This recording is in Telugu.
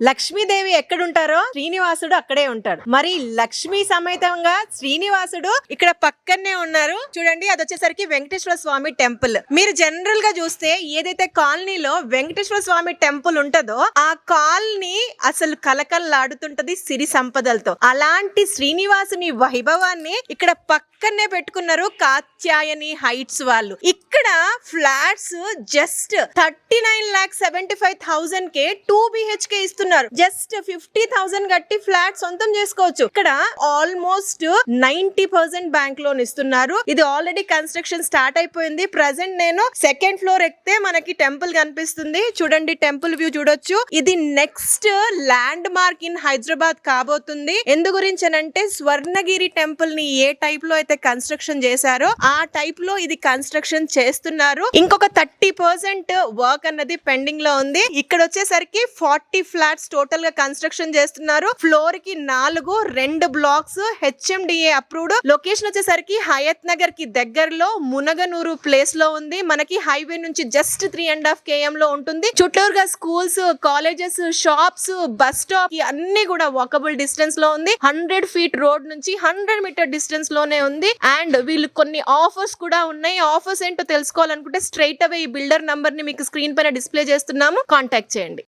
లక్ష్మీదేవి ఎక్కడుంటారో శ్రీనివాసుడు అక్కడే ఉంటాడు. మరి లక్ష్మీ సమేతంగా శ్రీనివాసుడు ఇక్కడ పక్కనే ఉన్నారు. చూడండి, అది వచ్చేసరికి వెంకటేశ్వర స్వామి టెంపుల్. మీరు జనరల్ గా చూస్తే ఏదైతే కాలనీలో వెంకటేశ్వర స్వామి టెంపుల్ ఉంటదో ఆ కాలనీ అసలు కలకల్లాడుతుంటది సిరి సంపదలతో. అలాంటి శ్రీనివాసుని వైభవాన్ని ఇక్కడ పక్కనే పెట్టుకున్నారు కాత్యాయని హైట్స్ వాళ్ళు. ఇక్కడ ఫ్లాట్స్ జస్ట్ 39,75,000 కే 2 BHK ఇస్తున్నారు. జస్ట్ 50,000 కట్టి ఫ్లాట్ సొంతం చేసుకోవచ్చు. ఇక్కడ ఆల్మోస్ట్ 90% బ్యాంక్ లోన్ ఇస్తున్నారు. ఇది ఆల్రెడీ కన్స్ట్రక్షన్ స్టార్ట్ అయిపోయింది. ప్రెసెంట్ నేను సెకండ్ ఫ్లోర్ ఎక్కితే మనకి టెంపుల్ కనిపిస్తుంది. చూడండి, టెంపుల్ వ్యూ చూడొచ్చు. ఇది next land mark in Hyderabad కాబోతుంది. ఎందు గురించి అంటే స్వర్ణగిరి టెంపుల్ ని ఏ టైప్ లో అయితే కన్స్ట్రక్షన్ చేశారో ఆ టైప్ లో ఇది కన్స్ట్రక్షన్ చేస్తున్నారు. ఇంకొక 30% వర్క్ అన్నది పెండింగ్ లో ఉంది. ఇక్కడ వచ్చేసరికి 40 ఫ్లాట్స్ టోటల్ గా కన్స్ట్రక్షన్ చేస్తున్నారు. ఫ్లోర్ కి 2 బ్లాక్స్ HMDA అప్రూవ్డ్. లొకేషన్ వచ్చేసరికి హయత్ నగర్ కి దగ్గరలో మునగనూరు ప్లేస్ లో ఉంది. మనకి హైవే నుంచి జస్ట్ 3.5 km లో ఉంటుంది. చుట్టూరుగా schools, colleges, shops, bus stop అన్ని కూడా వాకబుల్ డిస్టెన్స్ లో ఉంది. 100 feet రోడ్ నుంచి 100 meter డిస్టెన్స్ లోనే ఉంది. అండ్ వీళ్ళు కొన్ని ఆఫర్స్ కూడా ఉన్నాయి. ఆఫర్స్ ఏంటో తెలుసుకోవాలనుకుంటే స్ట్రైట్ అవే ఈ బిల్డర్ నంబర్ ని మీకు స్క్రీన్ పైన డిస్ప్లే చేస్తున్నాము. కాంటాక్ట్ చేయండి.